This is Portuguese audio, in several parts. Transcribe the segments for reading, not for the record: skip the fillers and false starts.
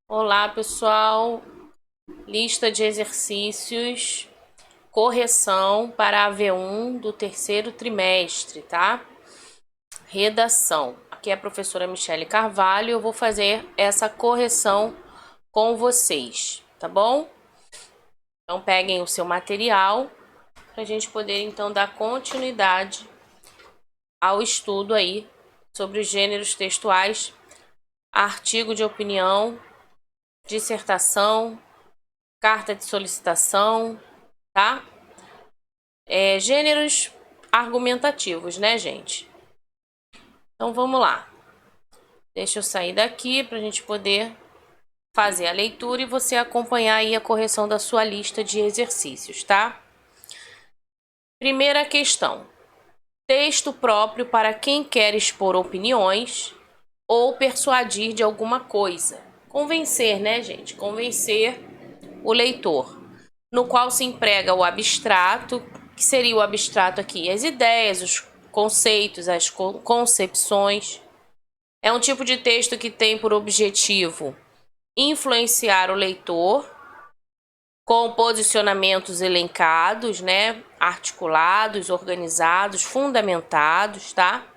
Olá, pessoal. Lista de exercícios, correção para a AV1 do terceiro trimestre, tá? Redação. Aqui é a professora Michele Carvalho. Eu vou fazer essa correção com vocês, tá bom? Então, peguem o seu material para a gente poder, então, dar continuidade ao estudo aí sobre os gêneros textuais, artigo de opinião, dissertação, carta de solicitação, tá? Gêneros argumentativos, né, gente? Então vamos lá. Deixa eu sair daqui para a gente poder fazer a leitura e você acompanhar aí a correção da sua lista de exercícios, tá? Primeira questão. Texto próprio para quem quer expor opiniões ou persuadir de alguma coisa. Convencer, né, gente? Convencer o leitor. No qual se emprega o abstrato, que seria o abstrato aqui? As ideias, os conceitos, as concepções. É um tipo de texto que tem por objetivo influenciar o leitor com posicionamentos elencados, né, articulados, organizados, fundamentados, tá?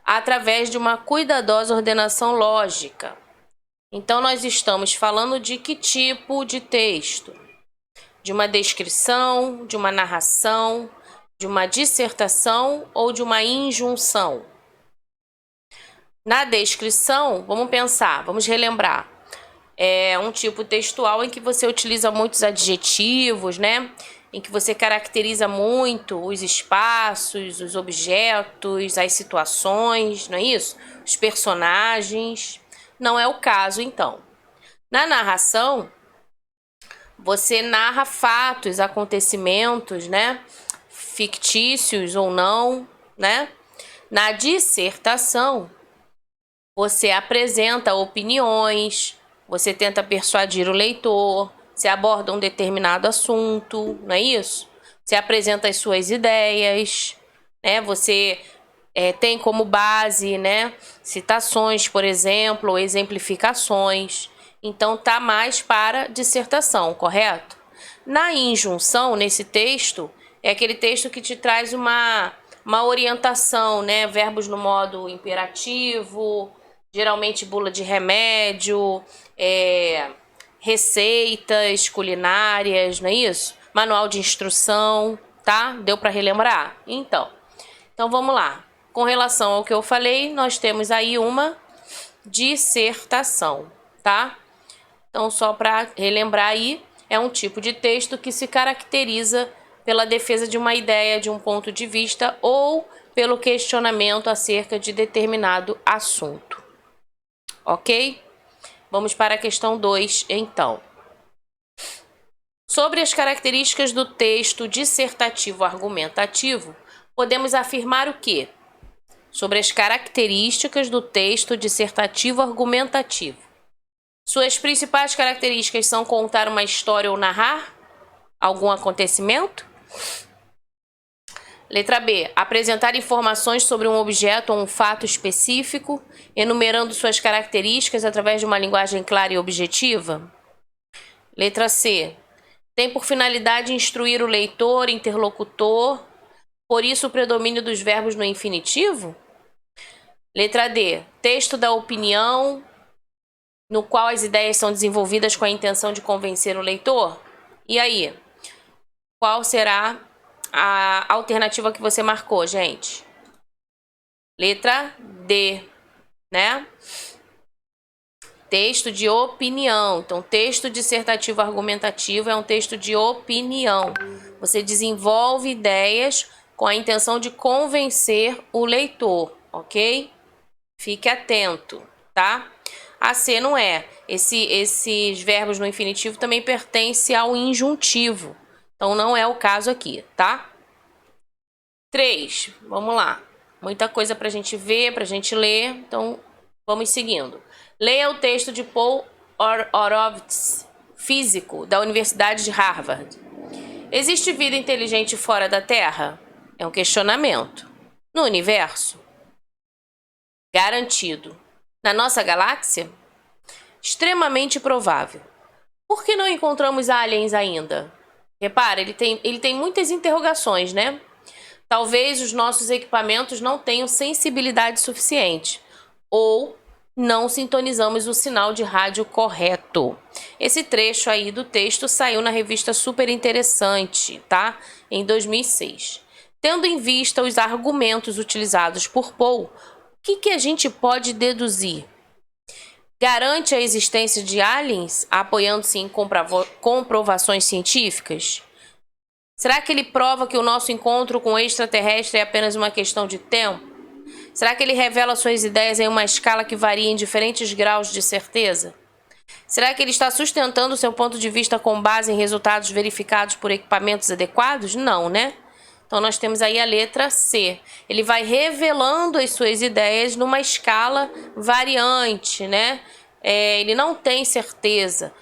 Através de uma cuidadosa ordenação lógica. Então nós estamos falando de que tipo de texto? De uma descrição, de uma narração, de uma dissertação ou de uma injunção? Na descrição, vamos pensar, vamos relembrar. É um tipo textual em que você utiliza muitos adjetivos, né? Em que você caracteriza muito os espaços, os objetos, as situações, não é isso? Os personagens. Não é o caso, então. Na narração, você narra fatos, acontecimentos, né? Fictícios ou não, né? Na dissertação, você apresenta opiniões, você tenta persuadir o leitor, você aborda um determinado assunto, não é isso? Você apresenta as suas ideias, né? Você tem como base, né, citações, por exemplo, ou exemplificações. Então, tá mais para dissertação, correto? Na injunção, nesse texto, é aquele texto que te traz uma orientação, né? Verbos no modo imperativo, geralmente bula de remédio, receitas culinárias, não é isso? Manual de instrução, tá? Deu para relembrar? Então vamos lá. Com relação ao que eu falei, nós temos aí uma dissertação, tá? Então, só para relembrar aí, é um tipo de texto que se caracteriza pela defesa de uma ideia, de um ponto de vista ou pelo questionamento acerca de determinado assunto. Ok? Vamos para a questão 2, então. Sobre as características do texto dissertativo argumentativo, podemos afirmar o quê? Sobre as características do texto dissertativo argumentativo. Suas principais características são contar uma história ou narrar algum acontecimento. Letra B. Apresentar informações sobre um objeto ou um fato específico, enumerando suas características através de uma linguagem clara e objetiva. Letra C. Tem por finalidade instruir o leitor, interlocutor, por isso o predomínio dos verbos no infinitivo. Letra D. Texto da opinião, no qual as ideias são desenvolvidas com a intenção de convencer o leitor. E aí? Qual será a alternativa que você marcou, gente? Letra D, né? Texto de opinião. Então, texto dissertativo argumentativo é um texto de opinião. Você desenvolve ideias com a intenção de convencer o leitor, ok? Fique atento, tá? A C não é. Esses verbos no infinitivo também pertencem ao injuntivo. Então, não é o caso aqui, tá? 3, vamos lá. Muita coisa pra gente ver, pra gente ler. Então, vamos seguindo. Leia o texto de Paul Horowitz, físico, da Universidade de Harvard. Existe vida inteligente fora da Terra? É um questionamento. No universo? Garantido. Na nossa galáxia? extremamente provável. Por que não encontramos aliens ainda? Repara, ele tem muitas interrogações, né? Talvez os nossos equipamentos não tenham sensibilidade suficiente. Ou não sintonizamos o sinal de rádio correto. Esse trecho aí do texto saiu na revista Super Interessante, tá? Em 2006. Tendo em vista os argumentos utilizados por Paul, o que a gente pode deduzir? Garante a existência de aliens, apoiando-se em comprovações científicas? Será que ele prova que o nosso encontro com o extraterrestre é apenas uma questão de tempo? Será que ele revela suas ideias em uma escala que varia em diferentes graus de certeza? Será que ele está sustentando seu ponto de vista com base em resultados verificados por equipamentos adequados? Não, né? Então nós temos aí a letra C. Ele vai revelando as suas ideias numa escala variante, né? Ele não tem certeza.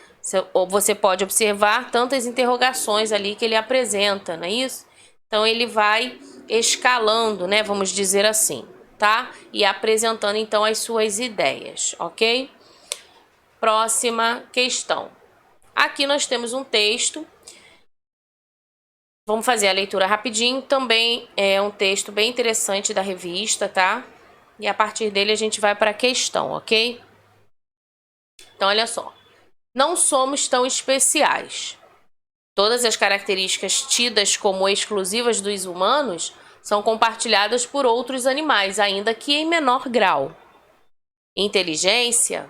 Você pode observar tantas interrogações ali que ele apresenta, não é isso? Então ele vai escalando, né? Vamos dizer assim, tá? E apresentando então as suas ideias, ok? Próxima questão. Aqui nós temos um texto. Vamos fazer a leitura rapidinho. Também é um texto bem interessante da revista, tá? E a partir dele a gente vai para a questão, ok? Então, olha só. Não somos tão especiais. Todas as características tidas como exclusivas dos humanos são compartilhadas por outros animais, ainda que em menor grau. Inteligência.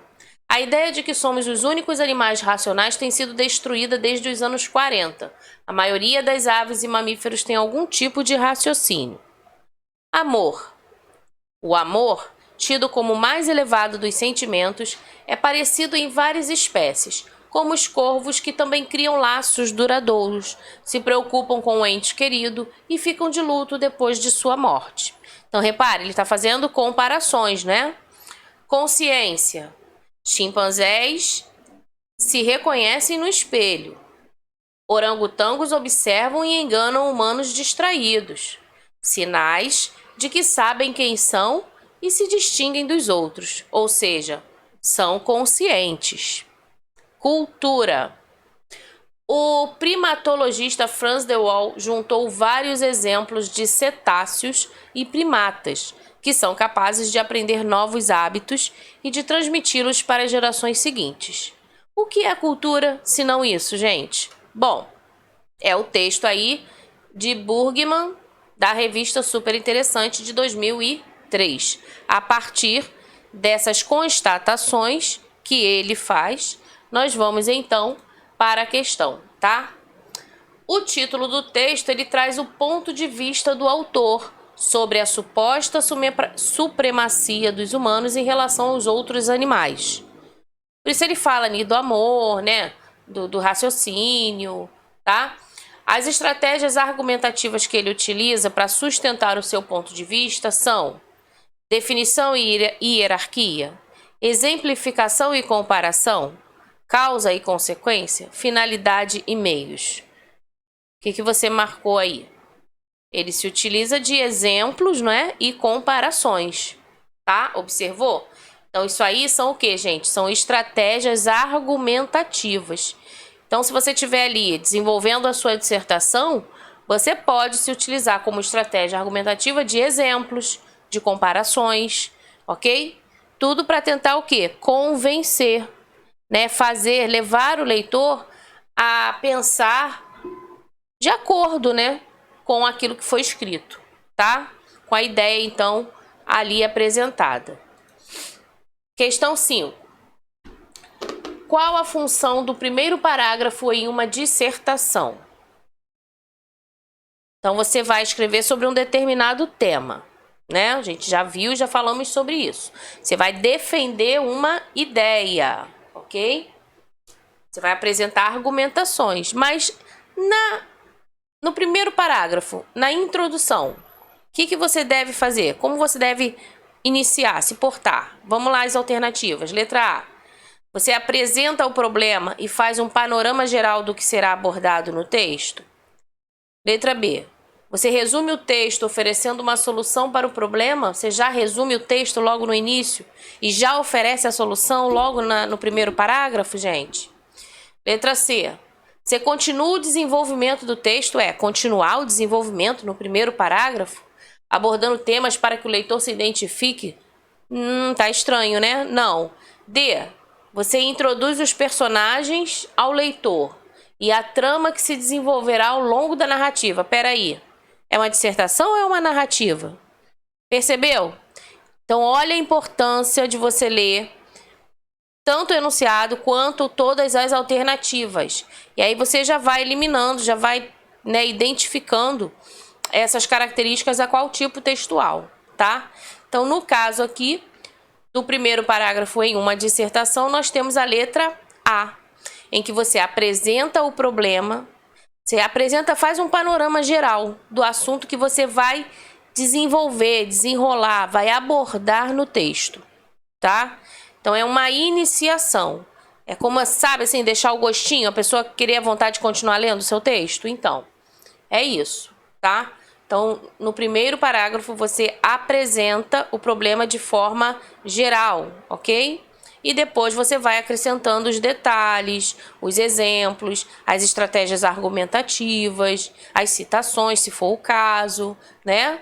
A ideia de que somos os únicos animais racionais tem sido destruída desde os anos 40. A maioria das aves e mamíferos tem algum tipo de raciocínio. Amor. O amor, tido como o mais elevado dos sentimentos, é parecido em várias espécies, como os corvos, que também criam laços duradouros, se preocupam com o ente querido e ficam de luto depois de sua morte. Então, repare, ele está fazendo comparações, né? Consciência. Chimpanzés se reconhecem no espelho. Orangotangos observam e enganam humanos distraídos. Sinais de que sabem quem são e se distinguem dos outros, ou seja, são conscientes. Cultura. O primatologista Franz de Waal juntou vários exemplos de cetáceos e primatas que são capazes de aprender novos hábitos e de transmiti-los para as gerações seguintes. O que é cultura, se não isso, gente? Bom, é o texto aí de Burgman, da revista Super Interessante de 2003. A partir dessas constatações que ele faz, nós vamos então para a questão, tá? O título do texto, ele traz o ponto de vista do autor sobre a suposta supremacia dos humanos em relação aos outros animais. Por isso ele fala ali do amor, né? Do raciocínio, tá? As estratégias argumentativas que ele utiliza para sustentar o seu ponto de vista são definição e hierarquia, exemplificação e comparação, causa e consequência, finalidade e meios. O que você marcou aí? Ele se utiliza de exemplos, não é? E comparações, tá? Observou? Então, isso aí são o que, gente? São estratégias argumentativas. Então, se você estiver ali desenvolvendo a sua dissertação, você pode se utilizar como estratégia argumentativa de exemplos, de comparações, ok? Tudo para tentar o quê? Convencer, né? Levar o leitor a pensar de acordo, né? Com aquilo que foi escrito, tá? Com a ideia, então, ali apresentada. Questão 5. Qual a função do primeiro parágrafo em uma dissertação? Então, você vai escrever sobre um determinado tema, né? A gente já viu, já falamos sobre isso. Você vai defender uma ideia, ok? Você vai apresentar argumentações, mas no primeiro parágrafo, na introdução, o que você deve fazer? Como você deve iniciar, se portar? Vamos lá as alternativas. Letra A. Você apresenta o problema e faz um panorama geral do que será abordado no texto. Letra B. Você resume o texto oferecendo uma solução para o problema? Você já resume o texto logo no início e já oferece a solução logo no primeiro parágrafo, gente? Letra C. Você continua o desenvolvimento do texto, continuar o desenvolvimento no primeiro parágrafo, abordando temas para que o leitor se identifique? Tá estranho, né? Não. D. Você introduz os personagens ao leitor e a trama que se desenvolverá ao longo da narrativa. Peraí. É uma dissertação ou é uma narrativa? Percebeu? Então, olha a importância de você ler tanto o enunciado quanto todas as alternativas. E aí você já vai eliminando, já vai, né, identificando essas características a qual tipo textual, tá? Então, no caso aqui, do primeiro parágrafo em uma dissertação, nós temos a letra A, em que você apresenta o problema. Você apresenta, faz um panorama geral do assunto que você vai desenvolver, desenrolar, vai abordar no texto, tá? Então, é uma iniciação. É como, sabe, assim, deixar o gostinho, a pessoa querer a vontade de continuar lendo o seu texto. Então, é isso, tá? Então, no primeiro parágrafo, você apresenta o problema de forma geral, ok? E depois você vai acrescentando os detalhes, os exemplos, as estratégias argumentativas, as citações, se for o caso, né?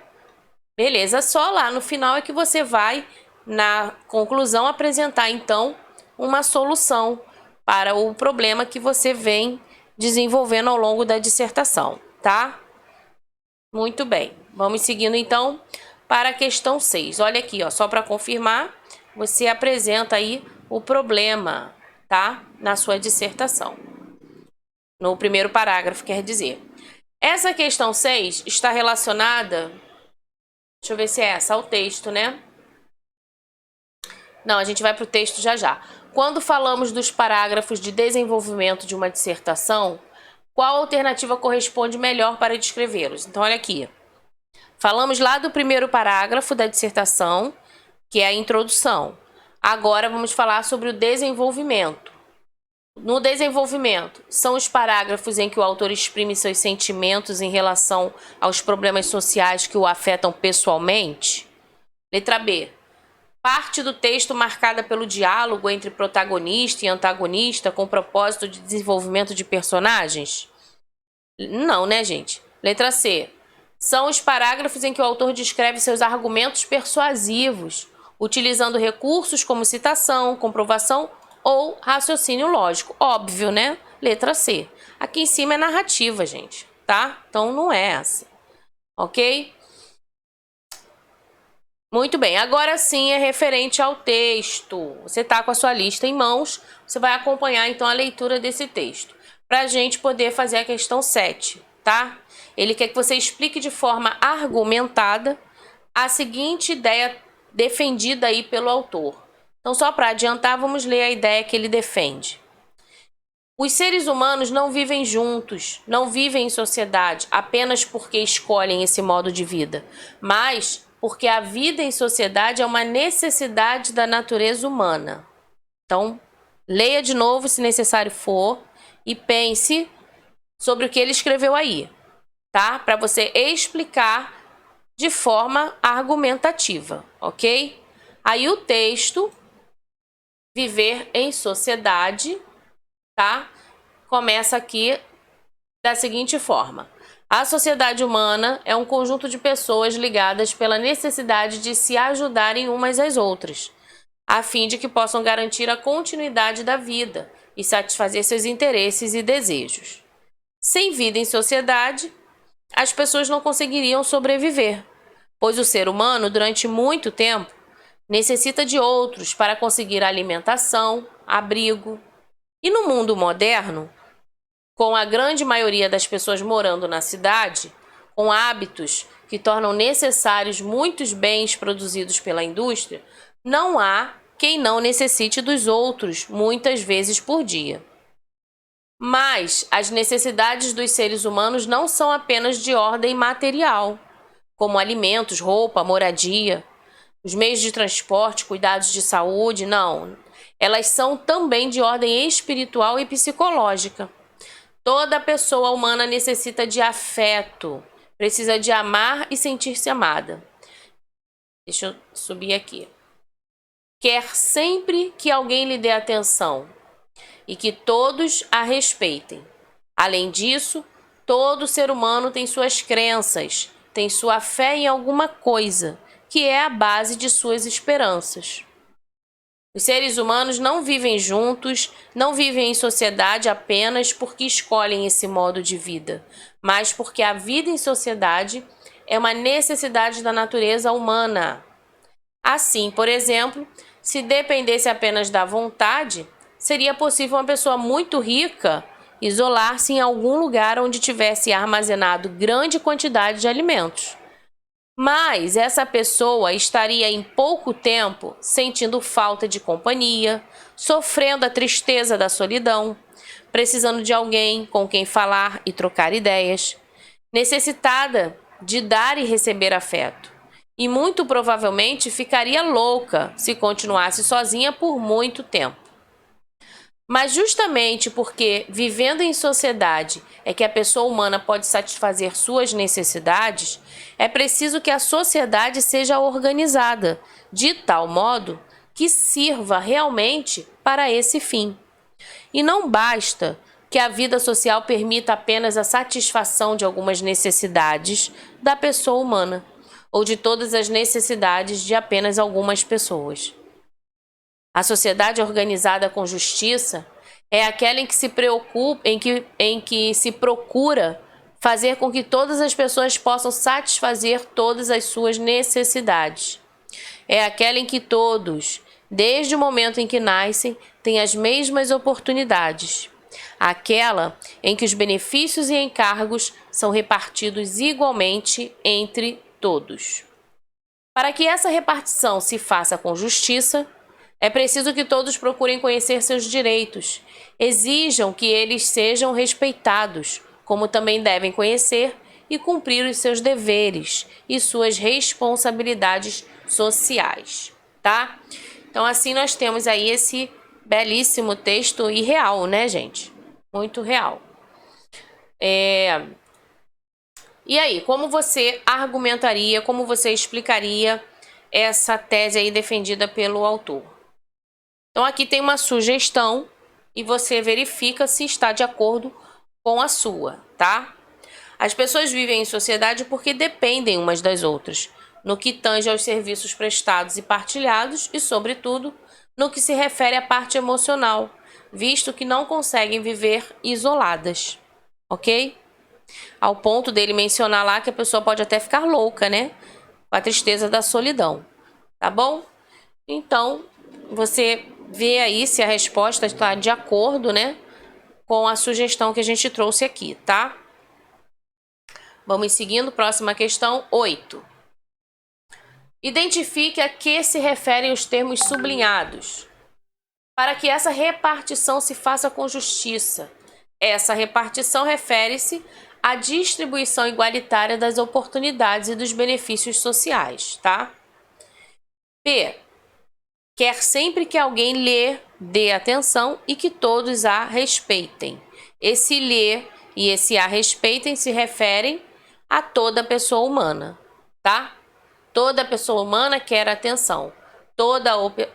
Beleza, só lá no final é que você vai, na conclusão, apresentar, então, uma solução para o problema que você vem desenvolvendo ao longo da dissertação, tá? Muito bem, vamos seguindo, então, para a questão 6. Olha aqui, ó, só para confirmar, você apresenta aí o problema, tá? Na sua dissertação. No primeiro parágrafo, quer dizer. Essa questão 6 está relacionada... Deixa eu ver se é essa, ao texto, né? Não, a gente vai para o texto já já. Quando falamos dos parágrafos de desenvolvimento de uma dissertação, qual alternativa corresponde melhor para descrevê-los? Então, olha aqui. Falamos lá do primeiro parágrafo da dissertação, que é a introdução. Agora vamos falar sobre o desenvolvimento. No desenvolvimento, são os parágrafos em que o autor exprime seus sentimentos em relação aos problemas sociais que o afetam pessoalmente? Letra B. Parte do texto marcada pelo diálogo entre protagonista e antagonista com propósito de desenvolvimento de personagens? Não, né, gente? Letra C. São os parágrafos em que o autor descreve seus argumentos persuasivos, utilizando recursos como citação, comprovação ou raciocínio lógico. Óbvio, né? Letra C. Aqui em cima é narrativa, gente, tá? Então não é essa. Ok? Muito bem. Agora sim é referente ao texto. Você tá com a sua lista em mãos, você vai acompanhar então a leitura desse texto, para a gente poder fazer a questão 7, tá? Ele quer que você explique de forma argumentada a seguinte ideia defendida aí pelo autor. Então, só para adiantar, vamos ler a ideia que ele defende. Os seres humanos não vivem juntos, não vivem em sociedade apenas porque escolhem esse modo de vida, mas porque a vida em sociedade é uma necessidade da natureza humana. Então, leia de novo se necessário for e pense sobre o que ele escreveu aí, tá? Para você explicar de forma argumentativa, ok? Aí o texto, viver em sociedade, tá? Começa aqui da seguinte forma. A sociedade humana é um conjunto de pessoas ligadas pela necessidade de se ajudarem umas às outras, a fim de que possam garantir a continuidade da vida e satisfazer seus interesses e desejos. Sem vida em sociedade, as pessoas não conseguiriam sobreviver, pois o ser humano, durante muito tempo, necessita de outros para conseguir alimentação, abrigo. E no mundo moderno, com a grande maioria das pessoas morando na cidade, com hábitos que tornam necessários muitos bens produzidos pela indústria, não há quem não necessite dos outros muitas vezes por dia. Mas as necessidades dos seres humanos não são apenas de ordem material, como alimentos, roupa, moradia, os meios de transporte, cuidados de saúde, não. Elas são também de ordem espiritual e psicológica. Toda pessoa humana necessita de afeto, Precisa de amar e sentir-se amada. Deixa eu subir aqui. Quer sempre que alguém lhe dê atenção e que todos a respeitem. Além disso, todo ser humano tem suas crenças, tem sua fé em alguma coisa, que é a base de suas esperanças. Os seres humanos não vivem juntos, não vivem em sociedade apenas porque escolhem esse modo de vida, mas porque a vida em sociedade é uma necessidade da natureza humana. Assim, por exemplo, se dependesse apenas da vontade, seria possível uma pessoa muito rica isolar-se em algum lugar onde tivesse armazenado grande quantidade de alimentos. Mas essa pessoa estaria em pouco tempo sentindo falta de companhia, sofrendo a tristeza da solidão, precisando de alguém com quem falar e trocar ideias, necessitada de dar e receber afeto. E muito provavelmente ficaria louca se continuasse sozinha por muito tempo. Mas justamente porque vivendo em sociedade é que a pessoa humana pode satisfazer suas necessidades, é preciso que a sociedade seja organizada de tal modo que sirva realmente para esse fim. E não basta que a vida social permita apenas a satisfação de algumas necessidades da pessoa humana, ou de todas as necessidades de apenas algumas pessoas. A sociedade organizada com justiça é aquela em que se preocupa, em que se procura fazer com que todas as pessoas possam satisfazer todas as suas necessidades. É aquela em que todos, desde o momento em que nascem, têm as mesmas oportunidades. Aquela em que os benefícios e encargos são repartidos igualmente entre todos. Para que essa repartição se faça com justiça, é preciso que todos procurem conhecer seus direitos, exijam que eles sejam respeitados, como também devem conhecer e cumprir os seus deveres e suas responsabilidades sociais, tá? Então, assim nós temos aí esse belíssimo texto e real, né, gente? Muito real. E aí, como você argumentaria, como você explicaria essa tese aí defendida pelo autor? Então, aqui tem uma sugestão e você verifica se está de acordo com a sua, tá? As pessoas vivem em sociedade porque dependem umas das outras, no que tange aos serviços prestados e partilhados e, sobretudo, no que se refere à parte emocional, visto que não conseguem viver isoladas, ok? Ao ponto dele mencionar lá que a pessoa pode até ficar louca, né? Com a tristeza da solidão, tá bom? Então, você vê aí se a resposta está de acordo, né, com a sugestão que a gente trouxe aqui, tá? Vamos seguindo, próxima questão, 8. Identifique a que se referem os termos sublinhados. Para que essa repartição se faça com justiça. Essa repartição refere-se à distribuição igualitária das oportunidades e dos benefícios sociais, tá? P. Quer sempre que alguém lhe dê atenção e que todos a respeitem. Esse lhe e esse a respeitem se referem a toda pessoa humana, tá? Toda pessoa humana quer atenção. Toda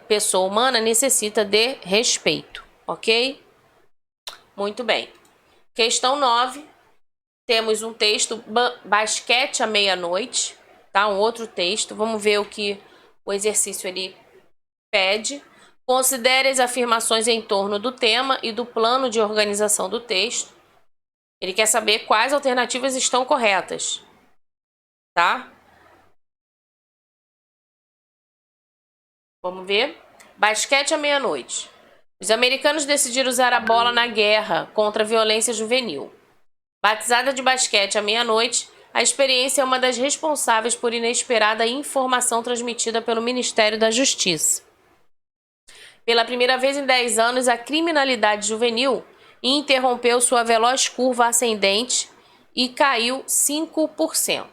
pessoa humana necessita de respeito, ok? Muito bem. Questão 9. Temos um texto, Basquete à Meia-Noite, tá? Um outro texto. Vamos ver o que o exercício ele pede. Considere as afirmações em torno do tema e do plano de organização do texto. Ele quer saber quais alternativas estão corretas, tá? Vamos ver. Basquete à meia-noite. Os americanos decidiram usar a bola na guerra contra a violência juvenil. Batizada de basquete à meia-noite, a experiência é uma das responsáveis por inesperada informação transmitida pelo Ministério da Justiça. Pela primeira vez em 10 anos, a criminalidade juvenil interrompeu sua veloz curva ascendente e caiu 5%.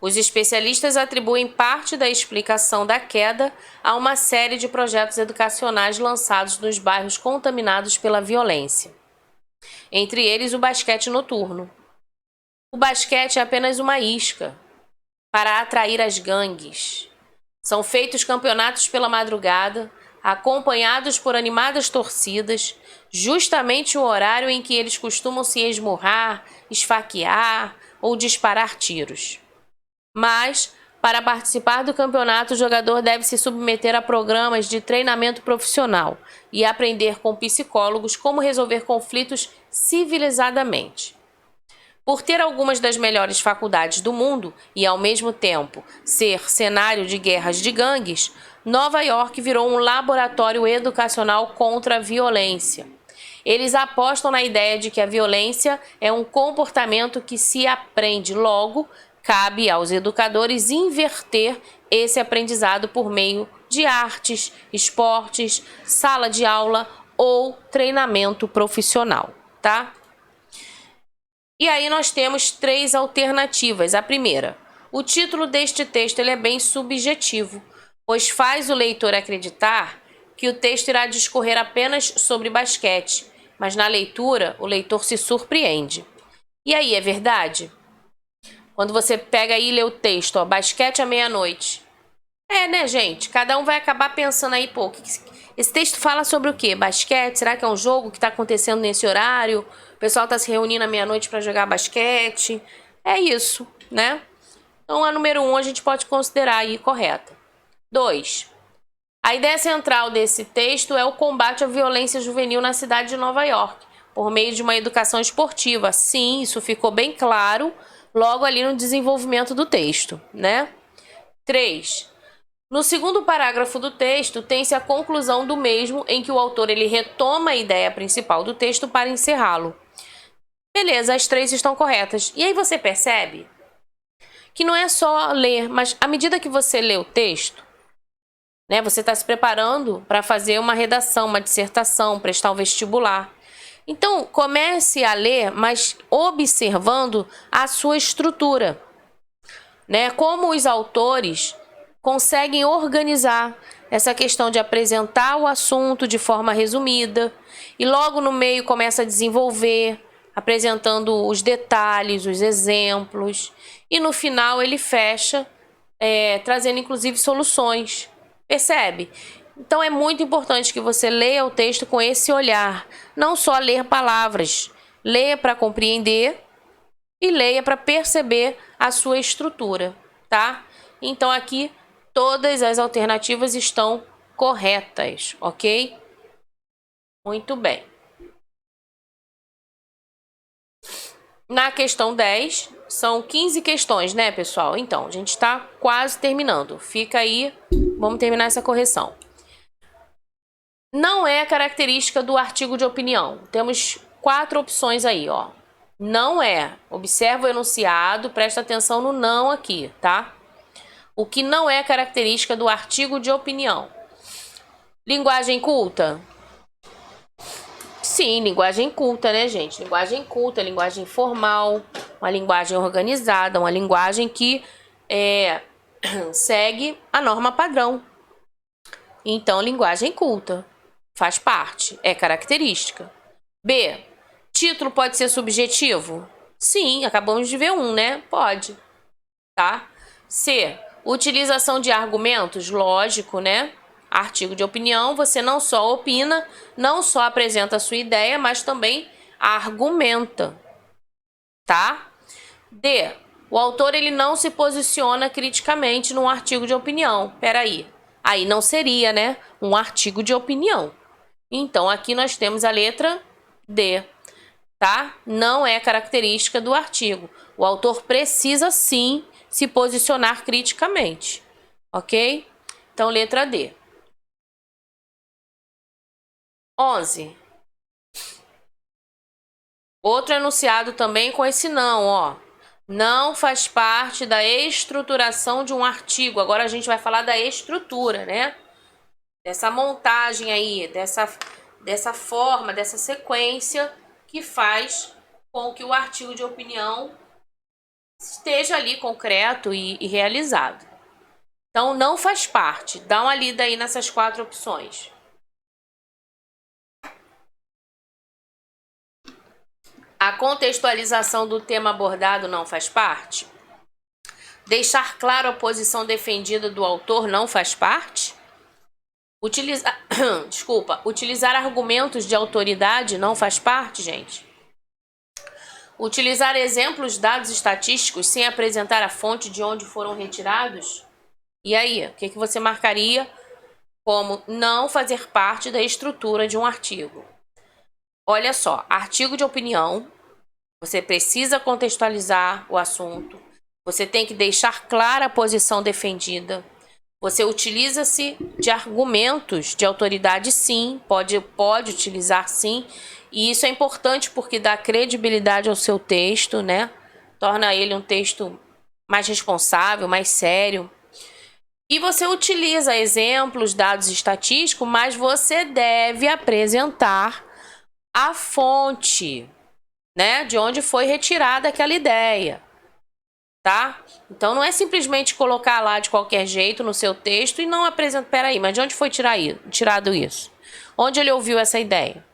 Os especialistas atribuem parte da explicação da queda a uma série de projetos educacionais lançados nos bairros contaminados pela violência, entre eles o basquete noturno. O basquete é apenas uma isca para atrair as gangues. São feitos campeonatos pela madrugada, acompanhados por animadas torcidas, justamente o horário em que eles costumam se esmurrar, esfaquear ou disparar tiros. Mas, para participar do campeonato, o jogador deve se submeter a programas de treinamento profissional e aprender com psicólogos como resolver conflitos civilizadamente. Por ter algumas das melhores faculdades do mundo e, ao mesmo tempo, ser cenário de guerras de gangues, Nova York virou um laboratório educacional contra a violência. Eles apostam na ideia de que a violência é um comportamento que se aprende, logo, cabe aos educadores inverter esse aprendizado por meio de artes, esportes, sala de aula ou treinamento profissional, tá? E aí nós temos 3 alternativas. A primeira, o título deste texto ele é bem subjetivo, pois faz o leitor acreditar que o texto irá discorrer apenas sobre basquete, mas na leitura o leitor se surpreende. E aí, é verdade? Quando você pega aí e lê o texto, ó, basquete à meia-noite. Né, gente? Cada um vai acabar pensando aí, pô, esse texto fala sobre o quê? Basquete? Será que é um jogo que está acontecendo nesse horário? O pessoal está se reunindo à meia-noite para jogar basquete? É isso, né? Então, a número 1 a gente pode considerar aí correta. 2. A ideia central desse texto é o combate à violência juvenil na cidade de Nova York, por meio de uma educação esportiva. Sim, isso ficou bem claro logo ali no desenvolvimento do texto, né? 3. No segundo parágrafo do texto, tem-se a conclusão do mesmo, em que o autor ele retoma a ideia principal do texto para encerrá-lo. Beleza, as 3 estão corretas. E aí você percebe que não é só ler, mas à medida que você lê o texto, né, você está se preparando para fazer uma redação, uma dissertação, prestar um vestibular. Então, comece a ler, mas observando a sua estrutura, né? Como os autores conseguem organizar essa questão de apresentar o assunto de forma resumida e logo no meio começa a desenvolver, apresentando os detalhes, os exemplos, e no final ele fecha, trazendo inclusive soluções. Percebe? Então é muito importante que você leia o texto com esse olhar, não só ler palavras, leia para compreender e leia para perceber a sua estrutura, tá? Então aqui todas as alternativas estão corretas, ok? Muito bem. Na questão 10, são 15 questões, né, pessoal? Então, a gente está quase terminando. Fica aí, vamos terminar essa correção. Não é característica do artigo de opinião. Temos 4 opções aí, ó. Não é. Observa o enunciado, presta atenção no não aqui, tá? O que não é característica do artigo de opinião. Linguagem culta? Sim, linguagem culta, né, gente? Linguagem culta, linguagem formal, uma linguagem organizada, uma linguagem que segue a norma padrão. Então, linguagem culta faz parte, é característica. B. Título pode ser subjetivo? Sim, acabamos de ver um, né? Pode, tá? C. Utilização de argumentos? Lógico, né? Artigo de opinião, você não só opina, não só apresenta a sua ideia, mas também argumenta, tá? D. O autor ele não se posiciona criticamente num artigo de opinião. Peraí, aí não seria, né? Um artigo de opinião. Então, aqui nós temos a letra D, tá? Não é característica do artigo. O autor precisa, sim, se posicionar criticamente, ok? Então, letra D. 11. Outro enunciado também com esse não, ó. Não faz parte da estruturação de um artigo. Agora a gente vai falar da estrutura, né? Dessa montagem aí, dessa forma, dessa sequência que faz com que o artigo de opinião esteja ali concreto e realizado. Então, não faz parte. Dá uma lida aí nessas 4 opções. A contextualização do tema abordado não faz parte? Deixar claro a posição defendida do autor não faz parte? Utilizar argumentos de autoridade não faz parte, gente? Utilizar exemplos, dados estatísticos sem apresentar a fonte de onde foram retirados? E aí, o que você marcaria como não fazer parte da estrutura de um artigo? Olha só, artigo de opinião, você precisa contextualizar o assunto, você tem que deixar clara a posição defendida, você utiliza-se de argumentos de autoridade, sim, pode utilizar, sim, e isso é importante porque dá credibilidade ao seu texto, né? Torna ele um texto mais responsável, mais sério. E você utiliza exemplos, dados estatísticos, mas você deve apresentar a fonte, né, de onde foi retirada aquela ideia, tá? Então não é simplesmente colocar lá de qualquer jeito no seu texto e não apresentar. Peraí, mas de onde foi tirado isso? Onde ele ouviu essa ideia?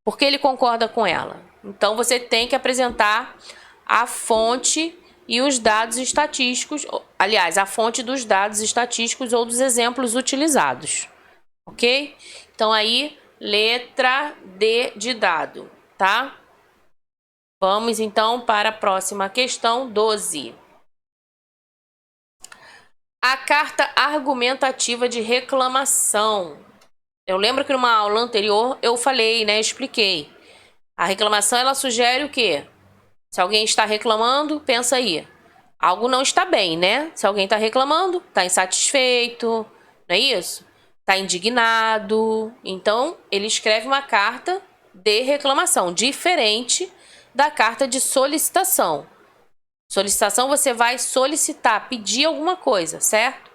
Por que ele concorda com ela? Então você tem que apresentar a fonte e os dados estatísticos, aliás, a fonte dos dados estatísticos ou dos exemplos utilizados, ok? Então aí, letra D de dado, tá? Vamos então para a próxima questão, 12. A carta argumentativa de reclamação. Eu lembro que numa aula anterior eu falei, né, expliquei. A reclamação, ela sugere o quê? Se alguém está reclamando, pensa aí. Algo não está bem, né? Se alguém está reclamando, está insatisfeito, não é isso? Está indignado. Então, ele escreve uma carta de reclamação, diferente da carta de solicitação. Solicitação, você vai solicitar, pedir alguma coisa, certo?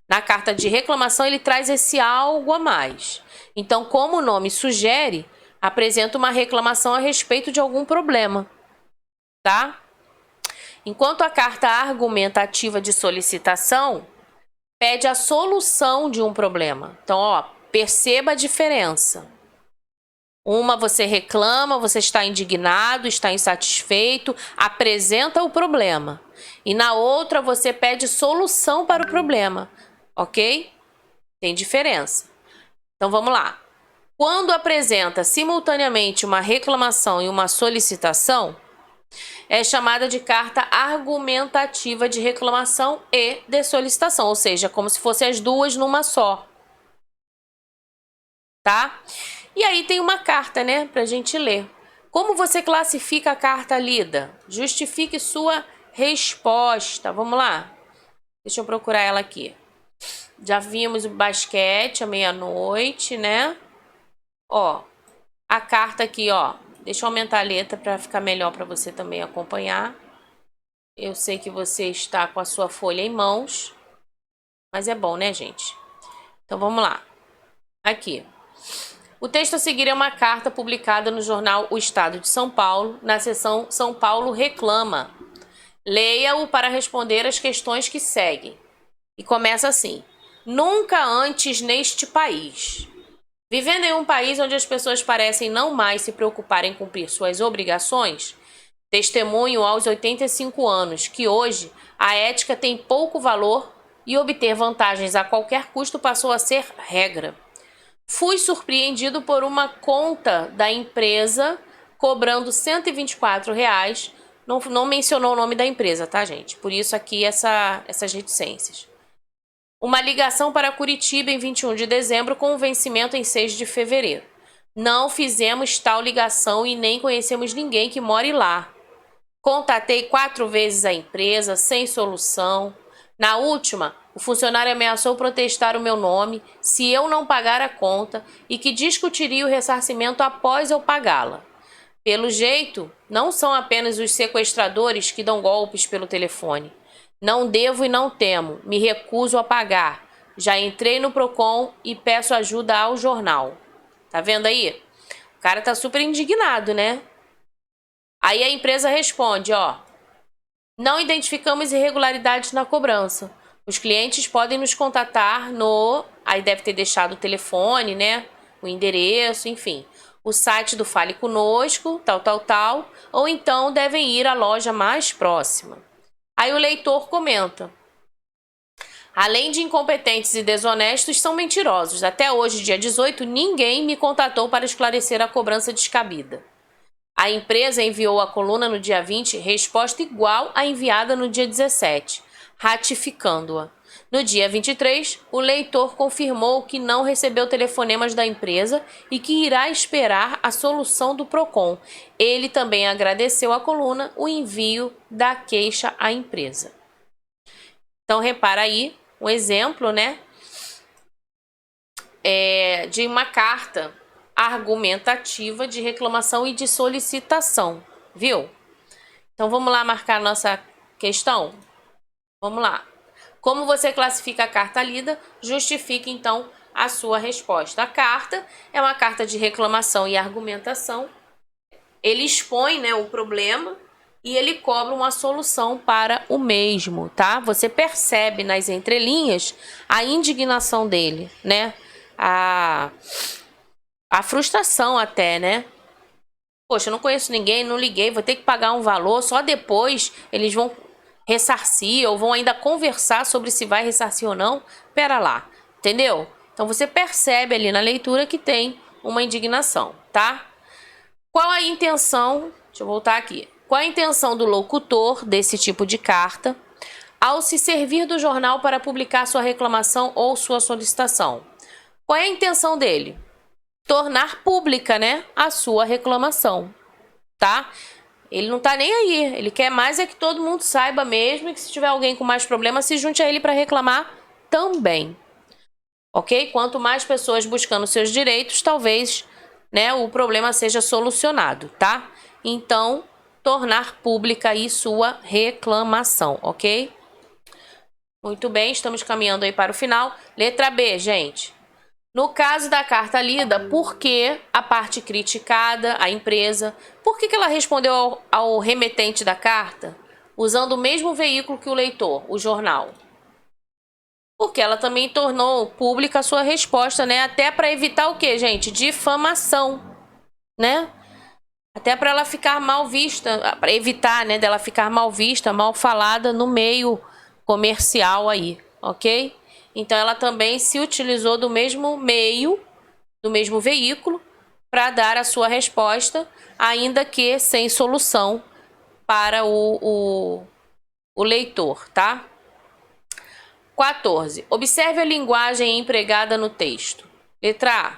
Na carta de reclamação, ele traz esse algo a mais. Então, como o nome sugere, apresenta uma reclamação a respeito de algum problema, tá? Enquanto a carta argumentativa de solicitação pede a solução de um problema. Então, ó, perceba a diferença. Uma você reclama, você está indignado, está insatisfeito, apresenta o problema. E na outra você pede solução para o problema, ok? Tem diferença. Então vamos lá. Quando apresenta simultaneamente uma reclamação e uma solicitação, é chamada de carta argumentativa de reclamação e de solicitação, ou seja, como se fossem as duas numa só. Tá? E aí tem uma carta, né, pra gente ler. Como você classifica a carta lida? Justifique sua resposta. Vamos lá? Deixa eu procurar ela aqui. Já vimos o basquete à meia-noite, né? Ó, a carta aqui, ó. Deixa eu aumentar a letra para ficar melhor para você também acompanhar. Eu sei que você está com a sua folha em mãos, mas é bom, né, gente? Então vamos lá. Aqui. O texto a seguir é uma carta publicada no jornal O Estado de São Paulo, na seção São Paulo Reclama. Leia-o para responder as questões que seguem. E começa assim: nunca antes neste país. Vivendo em um país onde as pessoas parecem não mais se preocupar em cumprir suas obrigações, testemunho aos 85 anos que hoje a ética tem pouco valor e obter vantagens a qualquer custo passou a ser regra. Fui surpreendido por uma conta da empresa cobrando R$ 124. Não mencionou o nome da empresa, tá, gente? Por isso aqui essas reticências. Uma ligação para Curitiba em 21 de dezembro com vencimento em 6 de fevereiro. Não fizemos tal ligação e nem conhecemos ninguém que more lá. Contatei 4 vezes a empresa, sem solução. Na última, o funcionário ameaçou protestar o meu nome se eu não pagar a conta e que discutiria o ressarcimento após eu pagá-la. Pelo jeito, não são apenas os sequestradores que dão golpes pelo telefone. Não devo e não temo, me recuso a pagar. Já entrei no Procon e peço ajuda ao jornal. Tá vendo aí? O cara tá super indignado, né? Aí a empresa responde, ó: não identificamos irregularidades na cobrança. Os clientes podem nos contatar no... Aí deve ter deixado o telefone, né? O endereço, enfim. o site do Fale Conosco, tal, ou então devem ir à loja mais próxima. Aí o leitor comenta: além de incompetentes e desonestos, são mentirosos. Até hoje, dia 18, ninguém me contatou para esclarecer a cobrança descabida. A empresa enviou à coluna no dia 20 resposta igual à enviada no dia 17, ratificando-a. No dia 23, o leitor confirmou que não recebeu telefonemas da empresa e que irá esperar a solução do PROCON. Ele também agradeceu à coluna o envio da queixa à empresa. Então, repara aí um exemplo, né, de uma carta argumentativa de reclamação e de solicitação, viu? Então, vamos lá marcar nossa questão? Vamos lá. Como você classifica a carta lida? Justifique, então, a sua resposta. A carta é uma carta de reclamação e argumentação. Ele expõe, né, o problema e ele cobra uma solução para o mesmo, tá? Você percebe nas entrelinhas a indignação dele, né? A frustração até, né? Poxa, eu não conheço ninguém, não liguei, vou ter que pagar um valor, só depois eles vão ressarcir ou vão ainda conversar sobre se vai ressarcir ou não. Pera lá, entendeu? Então você percebe ali na leitura que tem uma indignação, tá? Qual a intenção, deixa eu voltar aqui, qual a intenção do locutor desse tipo de carta ao se servir do jornal para publicar sua reclamação ou sua solicitação? Qual é a intenção dele? Tornar pública, né, a sua reclamação, tá? Ele não tá nem aí, ele quer mais é que todo mundo saiba mesmo e que se tiver alguém com mais problema, se junte a ele para reclamar também, ok? Quanto mais pessoas buscando seus direitos, talvez, né, o problema seja solucionado, tá? Então, tornar pública aí sua reclamação, ok? Muito bem, estamos caminhando aí para o final. Letra B, gente. No caso da carta lida, por que a parte criticada, a empresa, por que ela respondeu ao remetente da carta usando o mesmo veículo que o leitor, o jornal? Porque ela também tornou pública a sua resposta, né? Até para evitar o quê, gente? Difamação, né? Até para ela ficar mal vista, para evitar, né, dela ficar mal vista, mal falada no meio comercial aí, ok? Então, ela também se utilizou do mesmo meio, do mesmo veículo, para dar a sua resposta, ainda que sem solução para o leitor, tá? 14. Observe a linguagem empregada no texto. Letra A.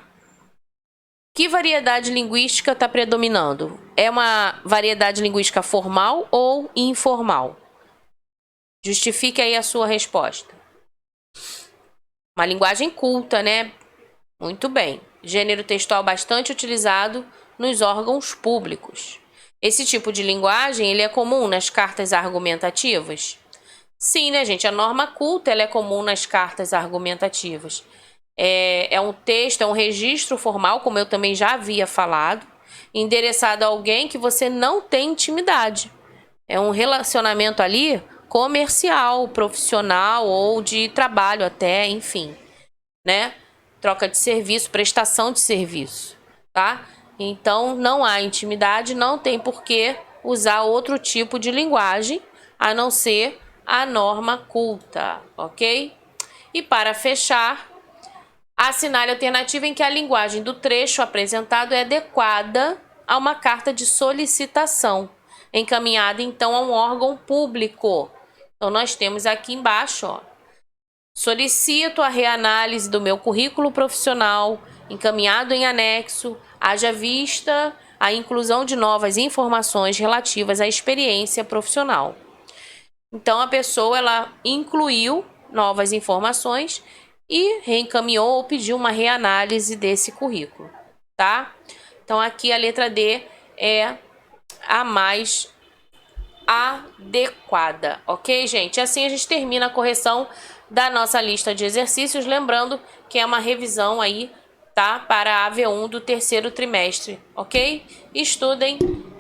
Que variedade linguística está predominando? É uma variedade linguística formal ou informal? Justifique aí a sua resposta. Uma linguagem culta, né? Muito bem. Gênero textual bastante utilizado nos órgãos públicos. Esse tipo de linguagem, ele é comum nas cartas argumentativas? Sim, né, gente? A norma culta, ela é comum nas cartas argumentativas. É um texto, é um registro formal, como eu também já havia falado, endereçado a alguém que você não tem intimidade. É um relacionamento ali comercial, profissional ou de trabalho até, enfim, né? Troca de serviço, prestação de serviço, tá? Então, não há intimidade, não tem por que usar outro tipo de linguagem, a não ser a norma culta, ok? E para fechar, assinale a alternativa em que a linguagem do trecho apresentado é adequada a uma carta de solicitação, encaminhada então a um órgão público. Então, nós temos aqui embaixo, ó, solicito a reanálise do meu currículo profissional, encaminhado em anexo, haja vista a inclusão de novas informações relativas à experiência profissional. Então, a pessoa, ela incluiu novas informações e reencaminhou ou pediu uma reanálise desse currículo, tá? Então, aqui a letra D é a mais adequada, ok, gente? Assim a gente termina a correção da nossa lista de exercícios, lembrando que é uma revisão aí, tá? Para a AV1 do terceiro trimestre, ok? Estudem,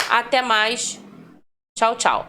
até mais, tchau, tchau.